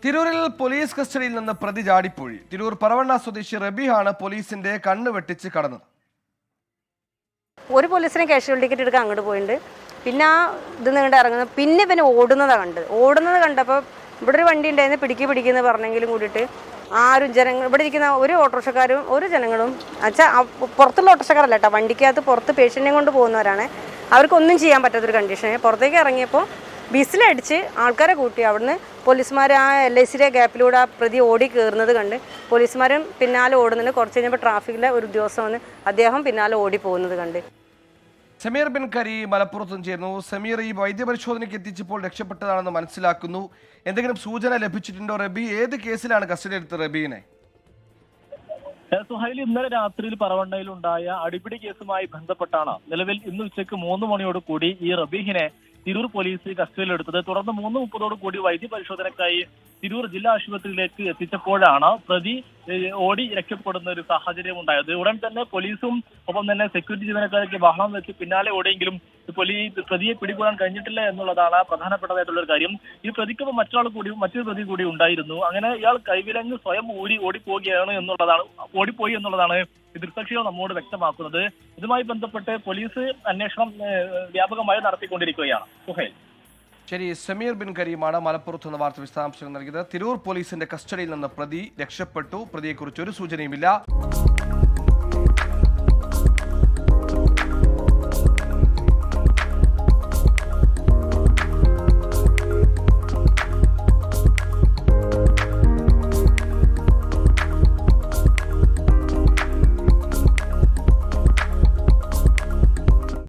തിരൂരിൽ പോലീസ് കസ്റ്റഡിയിൽ നിന്ന് പ്രതി ചാടിപ്പോയി. തിരൂർ പറവണ്ണ സ്വദേശി റബീഹാണ് പോലീസിന്റെ കണ്ണ് വെട്ടിച്ച് കടന്നത്. ഒരു പോലീസിനെ കാഷ്വൽ ടിക്കറ്റ് എടുക്കാൻ അങ്ങോട്ട് പോയിട്ടുണ്ട്. പിന്നെ ആ ഇത് നീണ്ട് ഇറങ്ങുന്നത് പിന്നെ ഓടുന്നത് കണ്ടപ്പോൾ ഇവിടെ ഒരു വണ്ടി ഉണ്ടായിരുന്നു, പിടിക്കുന്ന പറഞ്ഞെങ്കിലും കൂടിയിട്ട് ആരും ജനങ്ങൾ ഇവിടെ ഇരിക്കുന്ന ഒരു ഓട്ടോറിക്ഷക്കാരും ഒരു ജനങ്ങളും പുറത്തുള്ള ഓട്ടോറിക്ഷക്കാരല്ല കേട്ടോ, വണ്ടിക്കകത്ത് പുറത്ത് പേഷ്യൻറ്റിനെ കൊണ്ട് പോകുന്നവരാണ്. അവർക്കൊന്നും ചെയ്യാൻ പറ്റാത്തൊരു കണ്ടീഷൻ. പുറത്തേക്ക് ഇറങ്ങിയപ്പോൾ ബിസിലടിച്ച് ആൾക്കാരെ കൂട്ടി അവിടുന്ന് പോലീസുമാർ ആ LICയുടെ ഗ്യാപ്പിലൂടെ ആ പ്രതി ഓടി കയറുന്നത് കണ്ട് പോലീസുമാരും പിന്നാലെ ഓടുന്നുണ്ട്. കുറച്ച് കഴിഞ്ഞപ്പോൾ ട്രാഫിക്കിലെ ഒരു ഉദ്യോഗസ്ഥൻ വന്ന് അദ്ദേഹം പിന്നാലെ ഓടി പോകുന്നത് കണ്ട്. സമീർ ബിൻ കരി മലപ്പുറത്തും ചേർന്നു. സമീർ, ഈ വൈദ്യപരിശോധനയ്ക്ക് എത്തിച്ചപ്പോൾ രക്ഷപ്പെട്ടതാണെന്ന് മനസ്സിലാക്കുന്നു. എന്തെങ്കിലും സൂചന ലഭിച്ചിട്ടുണ്ടോ? റബി ഏത് കേസിലാണ് കസ്റ്റഡി എടുത്തത് റബീനെ? സുഹൈൽ, ഇന്നലെ രാത്രിയിൽ പറവണ്ണയിൽ ഉണ്ടായ അടിപിടി കേസുമായി ബന്ധപ്പെട്ടാണ് നിലവിൽ ഇന്ന് ഉച്ചയ്ക്ക് 3 മണിയോട് കൂടി ഈ റബീഹിനെ തിരൂർ പോലീസ് കസ്റ്റഡിയിലെടുത്തത്. തുടർന്ന് 3:30 കൂടി വൈദ്യപരിശോധനയ്ക്കായി തിരൂർ ജില്ലാ ആശുപത്രിയിലേക്ക് എത്തിച്ചപ്പോഴാണ് പ്രതി ഓടി രക്ഷപ്പെടുന്ന ഒരു സാഹചര്യം ഉണ്ടായത്. ഉടൻ തന്നെ പോലീസും ഒപ്പം തന്നെ സെക്യൂരിറ്റി ജീവനക്കാരൊക്കെ ബഹളം വെച്ച് പിന്നാലെ ഓടിയെങ്കിലും പ്രതിയെ പിടികൂടാൻ കഴിഞ്ഞിട്ടില്ല എന്നുള്ളതാണ് പ്രധാനപ്പെട്ടതായിട്ടുള്ള ഒരു കാര്യം. ഈ പ്രതിക്കൊപ്പം മറ്റൊരു പ്രതി കൂടി ഉണ്ടായിരുന്നു. അങ്ങനെ ഇയാൾ കൈവിലങ്ങ് സ്വയം ഓടിപ്പോയി എന്നുള്ളതാണ് ദൃക്സാക്ഷികൾ നമ്മോട് വ്യക്തമാക്കുന്നത്. ഇതുമായി ബന്ധപ്പെട്ട് പോലീസ് അന്വേഷണം വ്യാപകമായി നടത്തിക്കൊണ്ടിരിക്കുകയാണ്. സുഹൈൽ, ശരി. സമീർ ബിൻ കരീമാണ് മലപ്പുറത്ത് നിന്ന് വാർത്ത വിശദാംശങ്ങൾ നൽകിയത്. തിരൂർ പോലീസിന്റെ കസ്റ്റഡിയിൽ നിന്ന് പ്രതി രക്ഷപ്പെട്ടു. പ്രതിയെക്കുറിച്ച് ഒരു സൂചനയുമില്ല.